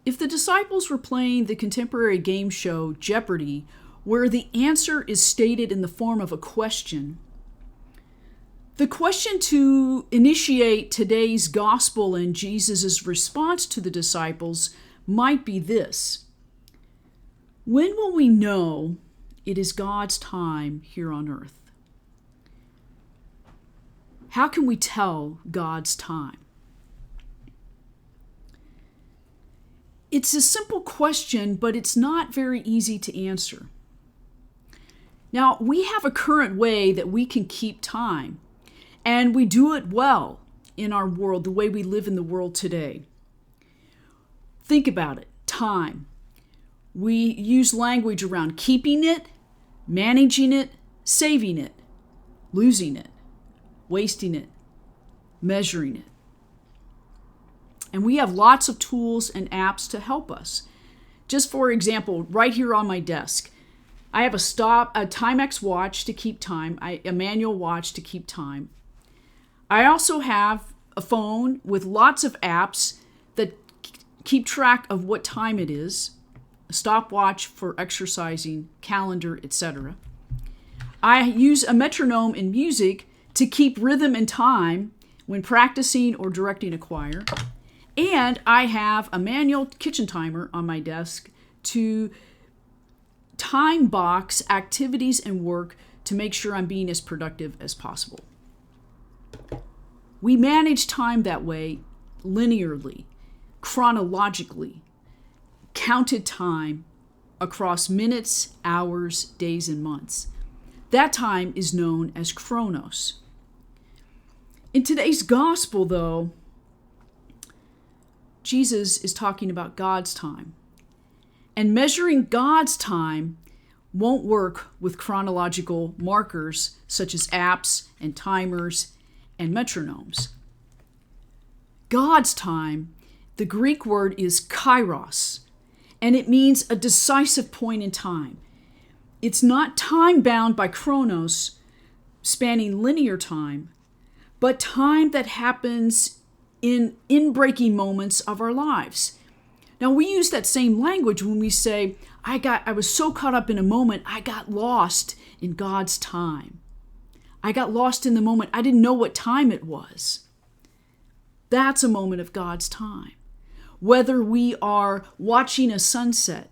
If the disciples were playing the contemporary game show Jeopardy, where the answer is stated in the form of a question, the question to initiate today's gospel and Jesus' response to the disciples might be this: when will we know it is God's time here on earth? How can we tell God's time? It's a simple question, but it's not very easy to answer. Now, we have a current way that we can keep time, and we do it well in our world, the way we live in the world today. Think about it, time. We use language around keeping it, managing it, saving it, losing it, wasting it, measuring it. And we have lots of tools and apps to help us. Just for example, right here on my desk, I have a Timex watch to keep time, a manual watch to keep time. I also have a phone with lots of apps that keep track of what time it is, a stopwatch for exercising, calendar, etc. I use a metronome in music to keep rhythm and time when practicing or directing a choir. And I have a manual kitchen timer on my desk to time box activities and work to make sure I'm being as productive as possible. We manage time that way, linearly, chronologically, counted time across minutes, hours, days, and months. That time is known as chronos. In today's gospel, though, Jesus is talking about God's time. And measuring God's time won't work with chronological markers such as apps and timers and metronomes. God's time, the Greek word is kairos, and it means a decisive point in time. It's not time bound by chronos, spanning linear time, but time that happens in breaking moments of our lives. Now, we use that same language when we say, I was so caught up in a moment, I got lost in God's time. I got lost in the moment. I didn't know what time it was. That's a moment of God's time. Whether we are watching a sunset,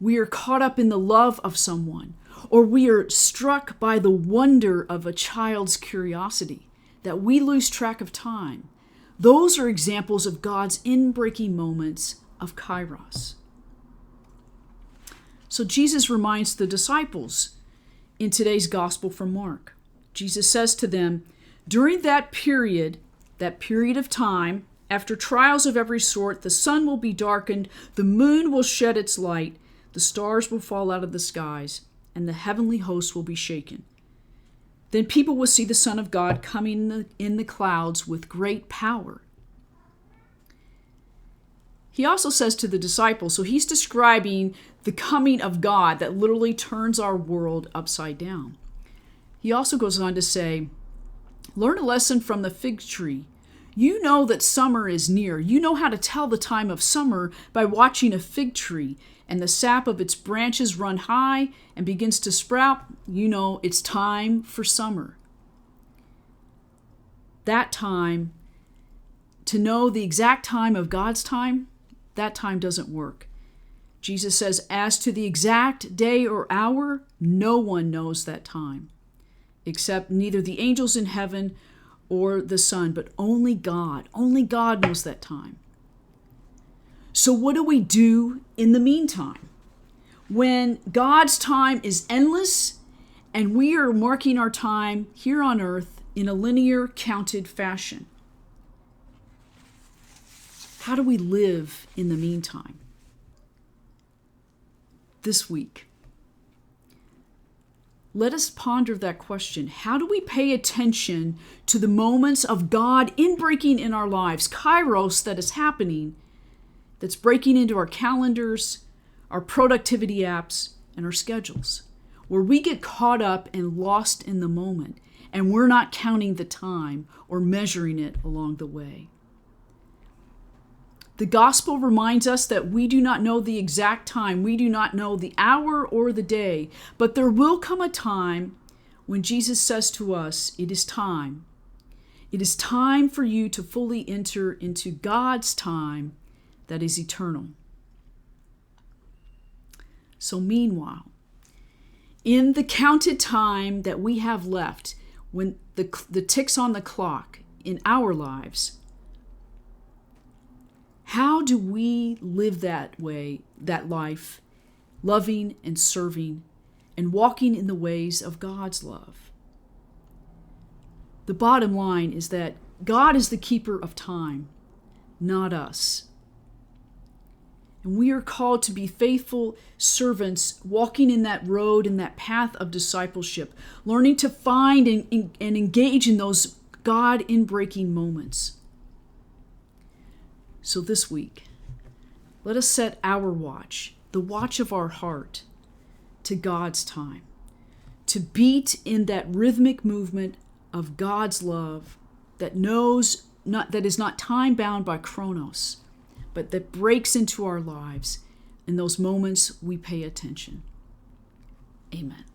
we are caught up in the love of someone, or we are struck by the wonder of a child's curiosity, that we lose track of time. Those are examples of God's in-breaking moments of kairos. So Jesus reminds the disciples in today's gospel from Mark. Jesus says to them, during that period of time, after trials of every sort, the sun will be darkened, the moon will shed its light, the stars will fall out of the skies, and the heavenly hosts will be shaken. Then people will see the Son of God coming in the clouds with great power. He also says to the disciples, so he's describing the coming of God that literally turns our world upside down. He also goes on to say, learn a lesson from the fig tree. You know that summer is near. You know how to tell the time of summer by watching a fig tree, and the sap of its branches run high and begins to sprout. You know it's time for summer. That time, to know the exact time of God's time, that time doesn't work. Jesus says, as to the exact day or hour, no one knows that time, except neither the angels in heaven or the Son, but only God. Only God knows that time. So what do we do in the meantime? When God's time is endless and we are marking our time here on earth in a linear, counted fashion. How do we live in the meantime? This week, let us ponder that question. How do we pay attention to the moments of God inbreaking in our lives, kairos that is happening, that's breaking into our calendars, our productivity apps, and our schedules, where we get caught up and lost in the moment, and we're not counting the time or measuring it along the way? The gospel reminds us that we do not know the exact time. We do not know the hour or the day. But there will come a time when Jesus says to us, it is time. It is time for you to fully enter into God's time that is eternal. So meanwhile, in the counted time that we have left, when the ticks on the clock in our lives, how do we live that way, that life, loving and serving and walking in the ways of God's love? The bottom line is that God is the keeper of time, not us. And we are called to be faithful servants, walking in that road, in that path of discipleship, learning to find and engage in those God-in-breaking moments. So this week, let us set our watch, the watch of our heart, to God's time, to beat in that rhythmic movement of God's love that is not time-bound by chronos, but that breaks into our lives in those moments we pay attention. Amen.